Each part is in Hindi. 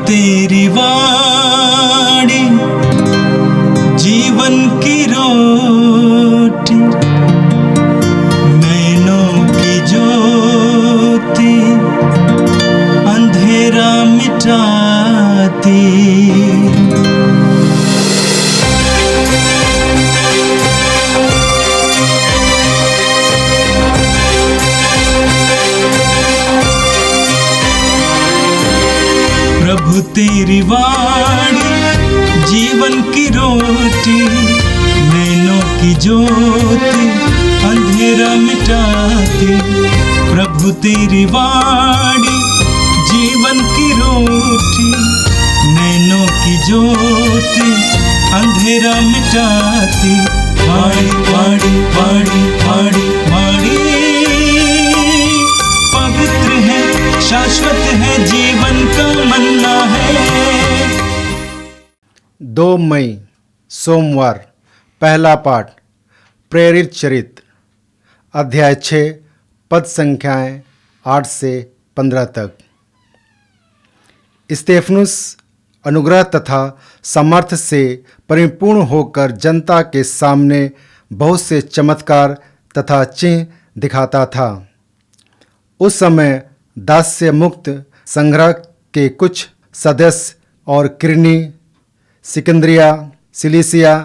तेरी वाणी जीवन की रोटी, नैनों की ज्योति अंधेरा मिटाती। प्रभु तेरी वाणी जीवन की रोटी, नैनों की ज्योति अंधेरा मिटाती। प्रभु तेरी वाणी जीवन की रोटी, नैनों की ज्योति अंधेरा मिटाती। वाणी वाणी वाणी वाणी वाणी पवित्र है, शाश्वत है, जीवन का मन्ना है। 2 मई सोमवार। पहला पाठ प्रेरित चरित्र, अध्याय 6, पद संख्याएं 8 से 15 तक। स्तेफनुस अनुग्रह तथा सामर्थ्य से परिपूर्ण होकर जनता के सामने बहुत से चमत्कार तथा चिन्ह दिखाता था। उस समय दास्य मुक्त संग्रह के कुछ सदस्य और किरनी, सिकंदरिया, सिलिसिया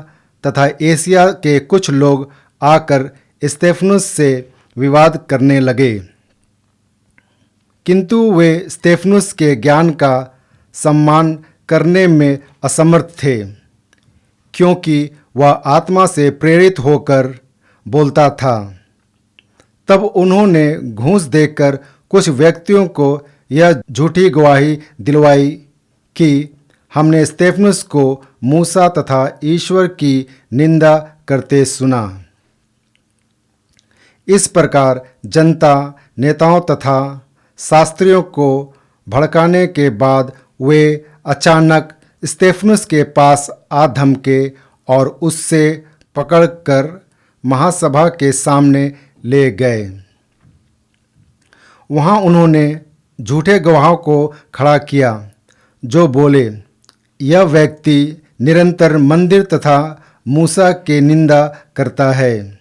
तथा एशिया के कुछ लोग आकर स्तेफनुस से विवाद करने लगे, किंतु वे स्तेफनुस के ज्ञान का सम्मान करने में असमर्थ थे, क्योंकि वह आत्मा से प्रेरित होकर बोलता था। तब उन्होंने घूस देकर कुछ व्यक्तियों को यह झूठी गवाही दिलवाई कि हमने स्तेफनुस को मूसा तथा ईश्वर की निंदा करते सुना। इस प्रकार जनता, नेताओं तथा शास्त्रियों को भड़काने के बाद वे अचानक स्तेफनुस के पास आ धमके और उससे पकड़कर महासभा के सामने ले गए। वहाँ उन्होंने झूठे गवाहों को खड़ा किया, जो बोले, यह व्यक्ति निरंतर मंदिर तथा मूसा की निंदा करता है।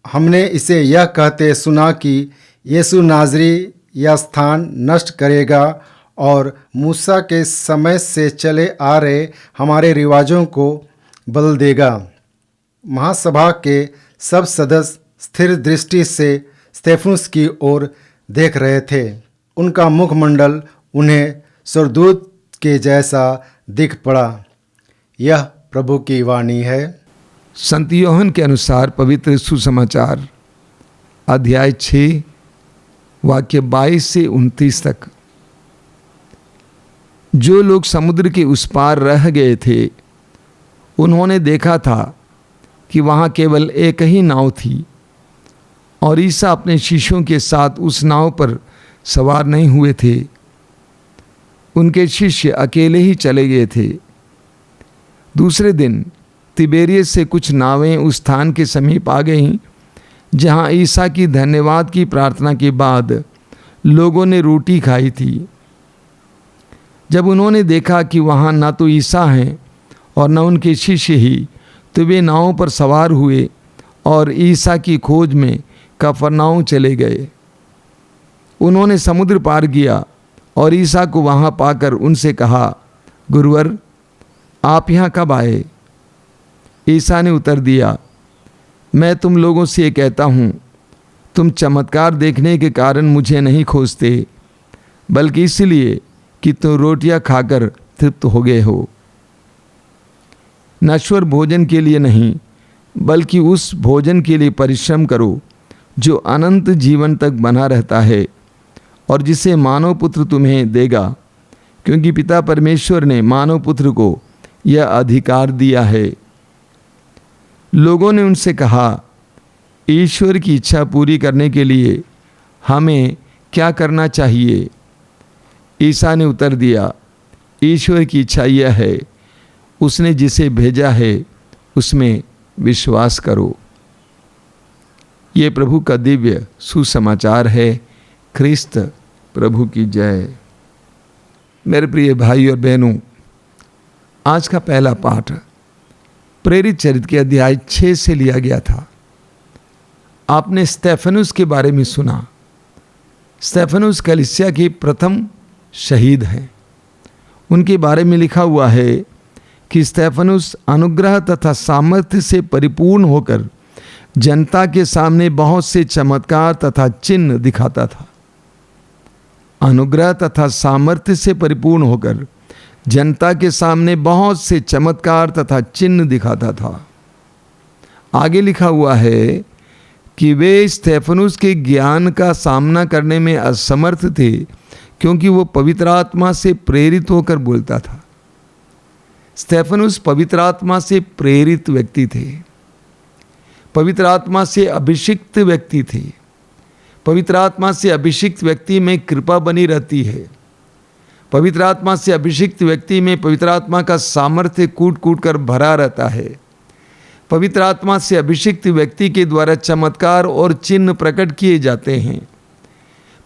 हमने इसे यह कहते सुना कि यीशु नाज़री यह स्थान नष्ट करेगा और मूसा के समय से चले आ रहे हमारे रिवाजों को बदल देगा। महासभा के सब सदस्य स्थिर दृष्टि से स्तेफनुस की ओर देख रहे थे। उनका मुखमंडल उन्हें स्वर्गदूत के जैसा दिख पड़ा। यह प्रभु की वाणी है। संत यूहन्ना के अनुसार पवित्र सुसमाचार, अध्याय 6, वाक्य 22 से 29 तक। जो लोग समुद्र के उस पार रह गए थे, उन्होंने देखा था कि वहाँ केवल एक ही नाव थी और ईसा अपने शिष्यों के साथ उस नाव पर सवार नहीं हुए थे। उनके शिष्य अकेले ही चले गए थे। दूसरे दिन तिबेरियस से कुछ नावें उस स्थान के समीप आ गईं जहाँ ईसा की धन्यवाद की प्रार्थना के बाद लोगों ने रोटी खाई थी। जब उन्होंने देखा कि वहाँ न तो ईसा हैं और न उनके शिष्य ही, तो वे नावों पर सवार हुए और ईसा की खोज में कफरनाऊम चले गए। उन्होंने समुद्र पार किया और ईसा को वहाँ पाकर उनसे कहा, गुरुवर, आप यहाँ कब आए? ईसा ने उत्तर दिया, मैं तुम लोगों से ये कहता हूँ, तुम चमत्कार देखने के कारण मुझे नहीं खोजते, बल्कि इसलिए कि तुम रोटियाँ खाकर तृप्त हो गए हो। नश्वर भोजन के लिए नहीं, बल्कि उस भोजन के लिए परिश्रम करो जो अनंत जीवन तक बना रहता है और जिसे मानव पुत्र तुम्हें देगा, क्योंकि पिता परमेश्वर ने मानव पुत्र को यह अधिकार दिया है। लोगों ने उनसे कहा, ईश्वर की इच्छा पूरी करने के लिए हमें क्या करना चाहिए? ईसा ने उत्तर दिया, ईश्वर की इच्छा यह है, उसने जिसे भेजा है उसमें विश्वास करो। ये प्रभु का दिव्य सुसमाचार है। ख्रिस्त प्रभु की जय। मेरे प्रिय भाई और बहनों, आज का पहला पाठ प्रेरित चरित्र के अध्याय 6 से लिया गया था। आपने स्तेफनुस के बारे में सुना। स्तेफनुस कलीसिया के प्रथम शहीद हैं। उनके बारे में लिखा हुआ है कि स्तेफनुस अनुग्रह तथा सामर्थ्य से परिपूर्ण होकर जनता के सामने बहुत से चमत्कार तथा चिन्ह दिखाता था। अनुग्रह तथा सामर्थ्य से परिपूर्ण होकर जनता के सामने बहुत से चमत्कार तथा चिन्ह दिखाता था। आगे लिखा हुआ है कि वे स्तेफनुस के ज्ञान का सामना करने में असमर्थ थे, क्योंकि वो पवित्र आत्मा से प्रेरित होकर बोलता था। स्तेफनुस पवित्र आत्मा से प्रेरित व्यक्ति थे, पवित्र आत्मा से अभिषिक्त व्यक्ति थे। पवित्र आत्मा से अभिषिक्त व्यक्ति में कृपा बनी रहती है। पवित्र आत्मा से अभिषिक्त व्यक्ति में पवित्र आत्मा का सामर्थ्य कूट कूट कर भरा रहता है। पवित्र आत्मा से अभिषिक्त व्यक्ति के द्वारा चमत्कार और चिन्ह प्रकट किए जाते हैं।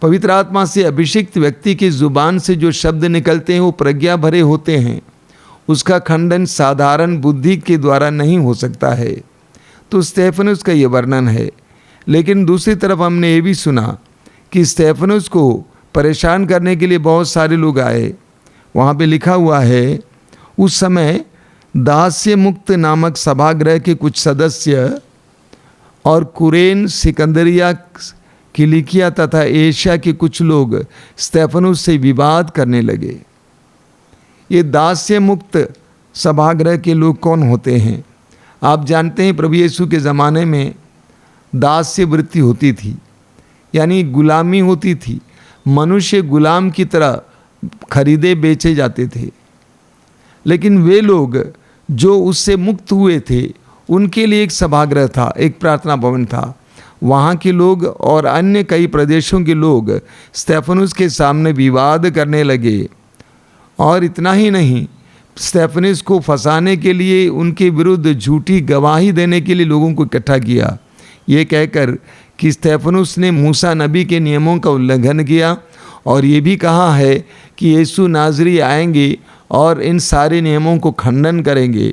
पवित्र आत्मा से अभिषिक्त व्यक्ति की जुबान से जो शब्द निकलते हैं वो प्रज्ञा भरे होते हैं। उसका खंडन साधारण बुद्धि के द्वारा नहीं हो सकता है। तो स्तेफनुस का ये वर्णन है। लेकिन दूसरी तरफ हमने ये भी सुना कि स्तेफनुस को परेशान करने के लिए बहुत सारे लोग आए। वहाँ पे लिखा हुआ है, उस समय दास्य मुक्त नामक सभागृह के कुछ सदस्य और कुरेन, सिकंदरिया, किलिकिया तथा एशिया के कुछ लोग स्तेफनुस से विवाद करने लगे। ये दास्य मुक्त सभागृह के लोग कौन होते हैं? आप जानते हैं प्रभु यीशु के ज़माने में दास्य वृत्ति होती थी, यानी गुलामी होती थी। मनुष्य गुलाम की तरह खरीदे बेचे जाते थे। लेकिन वे लोग जो उससे मुक्त हुए थे, उनके लिए एक सभागृह था, एक प्रार्थना भवन था। वहाँ के लोग और अन्य कई प्रदेशों के लोग स्तेफनुस के सामने विवाद करने लगे। और इतना ही नहीं, स्तेफनुस को फंसाने के लिए उनके विरुद्ध झूठी गवाही देने के लिए लोगों को इकट्ठा किया, ये कहकर कि स्तेफनुस ने मूसा नबी के नियमों का उल्लंघन किया और ये भी कहा है कि यीशु नाज़री आएंगे और इन सारे नियमों को खंडन करेंगे।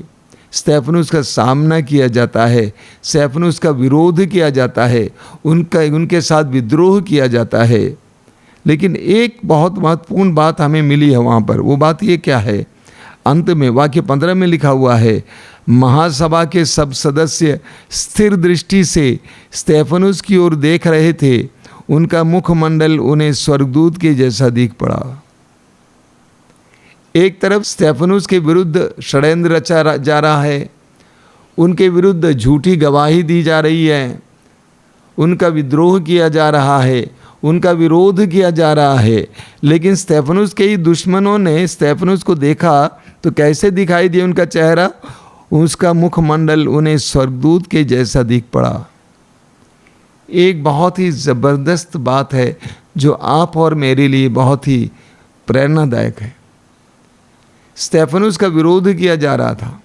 स्तेफनुस का सामना किया जाता है, स्तेफनुस का विरोध किया जाता है, उनके साथ विद्रोह किया जाता है। लेकिन एक बहुत महत्वपूर्ण बात हमें मिली है वहाँ पर। वो बात ये क्या है? अंत में वाक्य 15 में लिखा हुआ है, महासभा के सब सदस्य स्थिर दृष्टि से स्तेफनुस की ओर देख रहे थे। उनका मुखमंडल उन्हें स्वर्गदूत के जैसा दिख पड़ा। एक तरफ स्तेफनुस के विरुद्ध षड्यंत्र रचा जा रहा है, उनके विरुद्ध झूठी गवाही दी जा रही है, उनका विद्रोह किया जा रहा है, उनका विरोध किया जा रहा है। लेकिन स्तेफनुस के ही दुश्मनों ने स्तेफनुस को देखा तो कैसे दिखाई दिया उनका चेहरा? उसका मुखमंडल उन्हें स्वर्गदूत के जैसा दिख पड़ा। एक बहुत ही ज़बरदस्त बात है जो आप और मेरे लिए बहुत ही प्रेरणादायक है। स्तेफनुस का विरोध किया जा रहा था,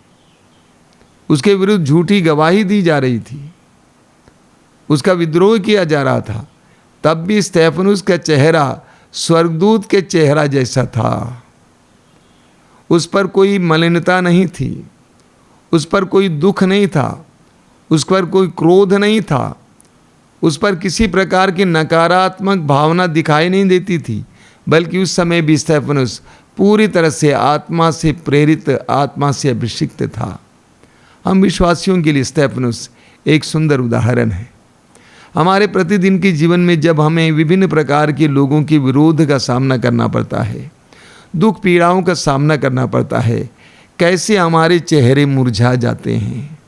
उसके विरुद्ध झूठी गवाही दी जा रही थी, उसका विद्रोह किया जा रहा था। तब भी स्तेफनुस का चेहरा स्वर्गदूत के चेहरा जैसा था। उस पर कोई मलिनता नहीं थी, उस पर कोई दुख नहीं था, उस पर कोई क्रोध नहीं था, उस पर किसी प्रकार की नकारात्मक भावना दिखाई नहीं देती थी। बल्कि उस समय भी स्तेफनुस पूरी तरह से आत्मा से प्रेरित, आत्मा से अभिषिक्त था। हम विश्वासियों के लिए स्तेफनुस एक सुंदर उदाहरण है। हमारे प्रतिदिन के जीवन में जब हमें विभिन्न प्रकार के लोगों के विरोध का सामना करना पड़ता है, दुख पीड़ाओं का सामना करना पड़ता है, कैसे हमारे चेहरे मुरझा जाते हैं,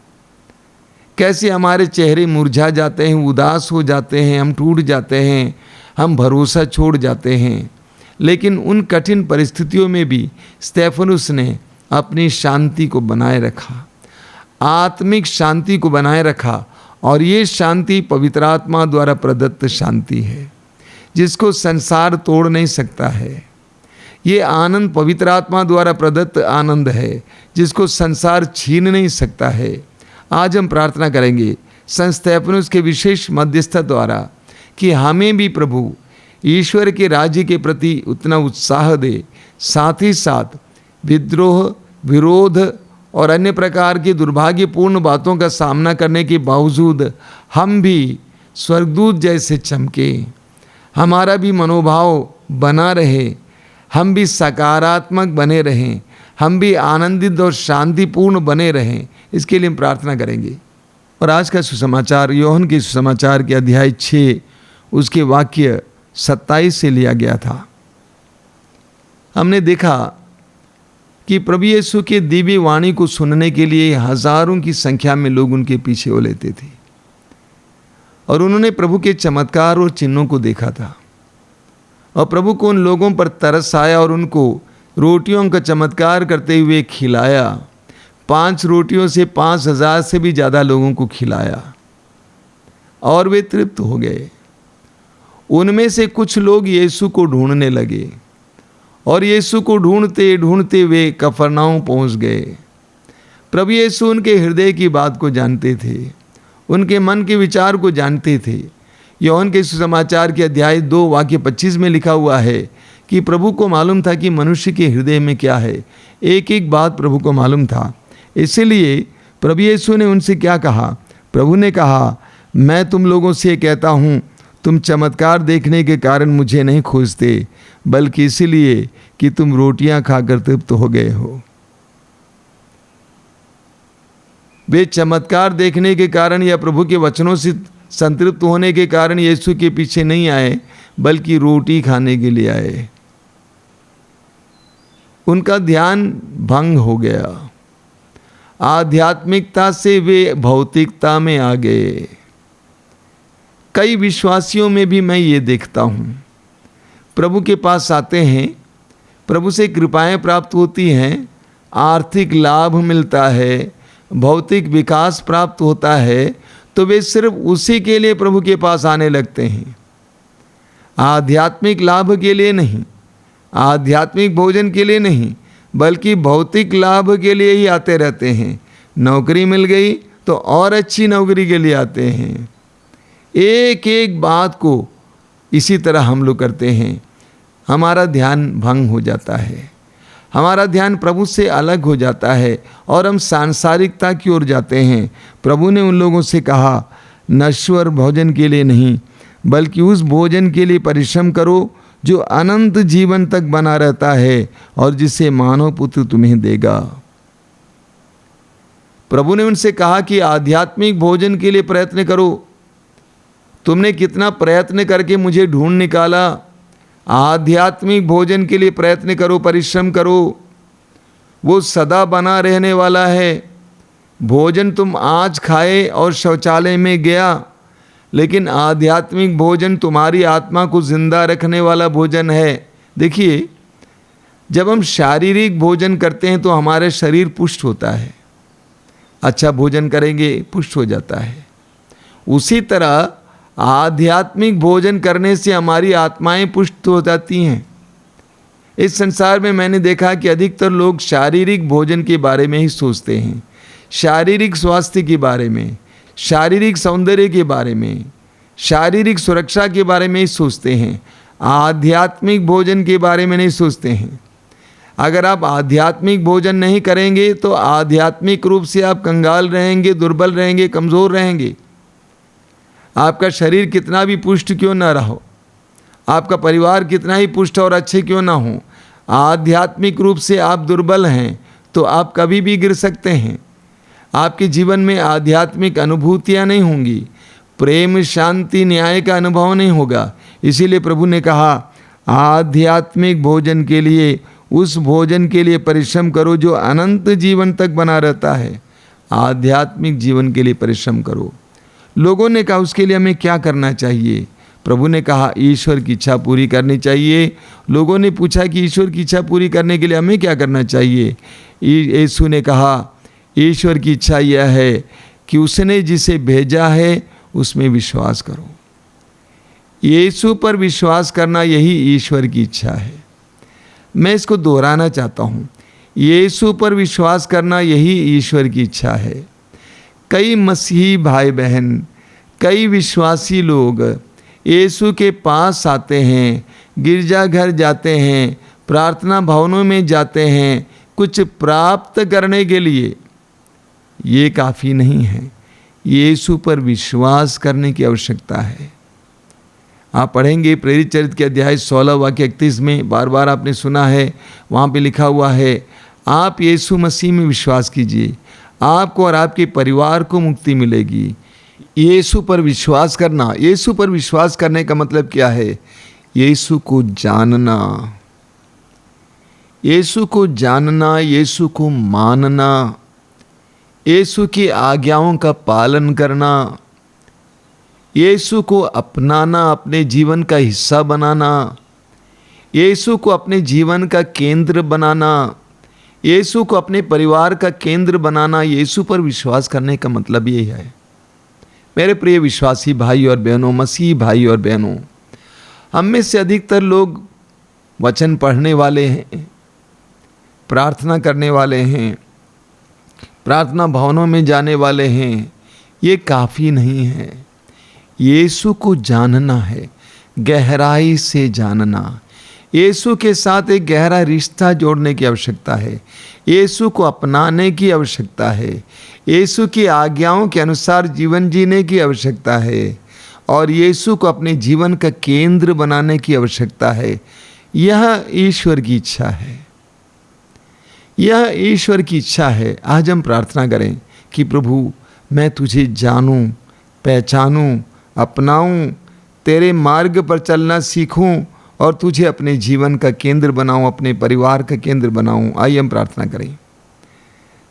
कैसे हमारे चेहरे मुरझा जाते हैं, उदास हो जाते हैं, हम टूट जाते हैं, हम भरोसा छोड़ जाते हैं। लेकिन उन कठिन परिस्थितियों में भी स्तेफनुस ने अपनी शांति को बनाए रखा, आत्मिक शांति को बनाए रखा। और ये शांति पवित्र आत्मा द्वारा प्रदत्त शांति है, जिसको संसार तोड़ नहीं सकता है। ये आनंद पवित्र आत्मा द्वारा प्रदत्त आनंद है, जिसको संसार छीन नहीं सकता है। आज हम प्रार्थना करेंगे संत स्तेफनुस के विशेष मध्यस्थता द्वारा कि हमें भी प्रभु ईश्वर के राज्य के प्रति उतना उत्साह दे साथ ही साथ विद्रोह, विरोध और अन्य प्रकार की दुर्भाग्यपूर्ण बातों का सामना करने के बावजूद हम भी स्वर्गदूत जैसे चमके, हमारा भी मनोभाव बना रहे, हम भी सकारात्मक बने रहें, हम भी आनंदित और शांतिपूर्ण बने रहें, इसके लिए हम प्रार्थना करेंगे। और आज का सुसमाचार यूहन्ना के सुसमाचार के अध्याय 6 उसके वाक्य 27 से लिया गया था। हमने देखा कि प्रभु यीशु के दिव्य वाणी को सुनने के लिए हजारों की संख्या में लोग उनके पीछे हो लेते थे और उन्होंने प्रभु के चमत्कार और चिन्हों को देखा था। और प्रभु को उन लोगों पर तरस आया और उनको रोटियों का चमत्कार करते हुए खिलाया। 5 रोटियों से 5,000 से भी ज़्यादा लोगों को खिलाया और वे तृप्त हो गए। उनमें से कुछ लोग यीशु को ढूंढने लगे और यीशु को ढूंढते ढूंढते वे कफरनाऊम पहुंच गए। प्रभु यीशु उनके हृदय की बात को जानते थे, उनके मन के विचार को जानते थे। यूहन्ना के सुसमाचार के अध्याय 2 वाक्य 25 में लिखा हुआ है कि प्रभु को मालूम था कि मनुष्य के हृदय में क्या है। एक एक बात प्रभु को मालूम था। इसलिए प्रभु यीशु ने उनसे क्या कहा? प्रभु ने कहा, मैं तुम लोगों से कहता हूँ, तुम चमत्कार देखने के कारण मुझे नहीं खोजते, बल्कि इसलिए कि तुम रोटियां खाकर तृप्त हो गए हो। वे चमत्कार देखने के कारण या प्रभु के वचनों से संतृप्त होने के कारण यीशु के पीछे नहीं आए, बल्कि रोटी खाने के लिए आए। उनका ध्यान भंग हो गया। आध्यात्मिकता से वे भौतिकता में आ गए। कई विश्वासियों में भी मैं ये देखता हूँ, प्रभु के पास आते हैं, प्रभु से कृपाएं प्राप्त होती हैं, आर्थिक लाभ मिलता है, भौतिक विकास प्राप्त होता है, तो वे सिर्फ उसी के लिए प्रभु के पास आने लगते हैं, आध्यात्मिक लाभ के लिए नहीं, आध्यात्मिक भोजन के लिए नहीं, बल्कि भौतिक लाभ के लिए ही आते रहते हैं। नौकरी मिल गई तो और अच्छी नौकरी के लिए आते हैं। एक एक बात को इसी तरह हम लोग करते हैं। हमारा ध्यान भंग हो जाता है, हमारा ध्यान प्रभु से अलग हो जाता है और हम सांसारिकता की ओर जाते हैं। प्रभु ने उन लोगों से कहा, नश्वर भोजन के लिए नहीं, बल्कि उस भोजन के लिए परिश्रम करो जो अनंत जीवन तक बना रहता है और जिसे मानव पुत्र तुम्हें देगा। प्रभु ने उनसे कहा कि आध्यात्मिक भोजन के लिए प्रयत्न करो। तुमने कितना प्रयत्न करके मुझे ढूंढ निकाला। आध्यात्मिक भोजन के लिए प्रयत्न करो, परिश्रम करो, वो सदा बना रहने वाला है। भोजन तुम आज खाए और शौचालय में गया, लेकिन आध्यात्मिक भोजन तुम्हारी आत्मा को जिंदा रखने वाला भोजन है। देखिए, जब हम शारीरिक भोजन करते हैं तो हमारा शरीर पुष्ट होता है, अच्छा भोजन करेंगे पुष्ट हो जाता है। उसी तरह आध्यात्मिक भोजन करने से हमारी आत्माएं पुष्ट हो जाती हैं। इस संसार में मैंने देखा कि अधिकतर लोग शारीरिक भोजन के बारे में ही सोचते हैं, शारीरिक स्वास्थ्य के बारे में, शारीरिक सौंदर्य के बारे में, शारीरिक सुरक्षा के बारे में ही सोचते हैं, आध्यात्मिक भोजन के बारे में नहीं सोचते हैं। अगर आप आध्यात्मिक भोजन नहीं करेंगे तो आध्यात्मिक रूप से आप कंगाल रहेंगे, दुर्बल रहेंगे, कमज़ोर रहेंगे। आपका शरीर कितना भी पुष्ट क्यों ना रहो, आपका परिवार कितना ही पुष्ट और अच्छे क्यों ना हो, आध्यात्मिक रूप से आप दुर्बल हैं तो आप कभी भी गिर सकते हैं। आपके जीवन में आध्यात्मिक अनुभूतियाँ नहीं होंगी, प्रेम, शांति, न्याय का अनुभव नहीं होगा। इसीलिए प्रभु ने कहा, आध्यात्मिक भोजन के लिए, उस भोजन के लिए परिश्रम करो जो अनंत जीवन तक बना रहता है। आध्यात्मिक जीवन के लिए परिश्रम करो। लोगों ने कहा, उसके लिए हमें क्या करना चाहिए? प्रभु ने कहा, ईश्वर की इच्छा पूरी करनी चाहिए। लोगों ने पूछा कि ईश्वर की इच्छा पूरी करने के लिए हमें क्या करना चाहिए? यीशु ने कहा, ईश्वर की इच्छा यह है कि उसने जिसे भेजा है उसमें विश्वास करो। यीशु पर विश्वास करना यही ईश्वर की इच्छा है। मैं इसको दोहराना चाहता हूँ, यीशु पर विश्वास करना यही ईश्वर की इच्छा है। कई मसीही भाई बहन, कई विश्वासी लोग यीशु के पास आते हैं, गिरजाघर जाते हैं, प्रार्थना भवनों में जाते हैं कुछ प्राप्त करने के लिए, ये काफ़ी नहीं है। यीशु पर विश्वास करने की आवश्यकता है। आप पढ़ेंगे प्रेरित चरित्र के अध्याय 16 वाक्य 31 में, बार बार आपने सुना है, वहाँ पे लिखा हुआ है, आप यीशु मसीह में विश्वास कीजिए, आपको और आपके परिवार को मुक्ति मिलेगी। यीशु पर विश्वास करना, यीशु पर विश्वास करने का मतलब क्या है? यीशु को जानना, यीशु को जानना, यीशु को मानना, यीशु की आज्ञाओं का पालन करना, यीशु को अपनाना, अपने जीवन का हिस्सा बनाना, यीशु को अपने जीवन का केंद्र बनाना, यीशु को अपने परिवार का केंद्र बनाना। यीशु पर विश्वास करने का मतलब यही है। मेरे प्रिय विश्वासी भाई और बहनों, मसीही भाई और बहनों, हम में से अधिकतर लोग वचन पढ़ने वाले हैं, प्रार्थना करने वाले हैं, प्रार्थना भवनों में जाने वाले हैं। ये काफ़ी नहीं है। यीशु को जानना है, गहराई से जानना। यीशु के साथ एक गहरा रिश्ता जोड़ने की आवश्यकता है। यीशु को अपनाने की आवश्यकता है। यीशु की आज्ञाओं के अनुसार जीवन जीने की आवश्यकता है और यीशु को अपने जीवन का केंद्र बनाने की आवश्यकता है। यह ईश्वर की इच्छा है। यह ईश्वर की इच्छा है। आज हम प्रार्थना करें कि प्रभु, मैं तुझे जानूं, पहचानूं, अपनाऊं, तेरे मार्ग पर चलना सीखूं और तुझे अपने जीवन का केंद्र बनाऊं, अपने परिवार का केंद्र बनाऊं। आइए हम प्रार्थना करें।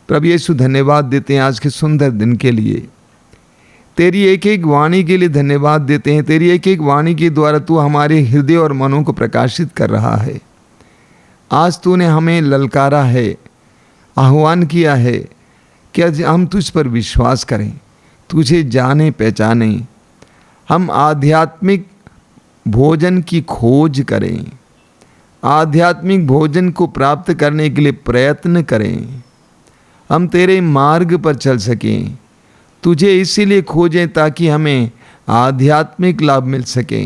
प्रभु यीशु, धन्यवाद देते हैं आज के सुंदर दिन के लिए। तेरी एक एक वाणी के लिए धन्यवाद देते हैं। तेरी एक एक वाणी के द्वारा तू हमारे हृदय और मनों को प्रकाशित कर रहा है। आज तूने हमें ललकारा है, आह्वान किया है कि आज हम तुझ पर विश्वास करें, तुझे जाने पहचाने, हम आध्यात्मिक भोजन की खोज करें, आध्यात्मिक भोजन को प्राप्त करने के लिए प्रयत्न करें, हम तेरे मार्ग पर चल सकें। तुझे इसीलिए खोजें ताकि हमें आध्यात्मिक लाभ मिल सके।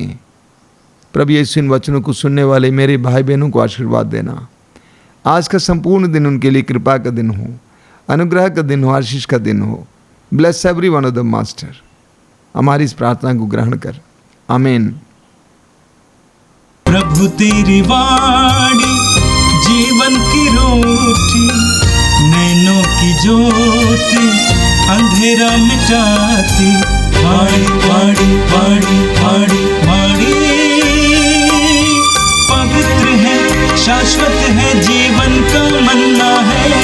प्रभु यीशु, इन वचनों को सुनने वाले मेरे भाई बहनों को आशीर्वाद देना। आज का संपूर्ण दिन उनके लिए कृपा का दिन हो, अनुग्रह का दिन हो, आशीष का दिन हो। Bless every one of the master. हमारी इस प्रार्थना को ग्रहण कर। आमीन। प्रभु तेरी वाणी जीवन की रोटी, नैनों की ज्योति अंधेरा मिटाती। वाणी वाणी वाणी वाणी वाणी पवित्र है, शाश्वत है, जीवन का मन्ना है।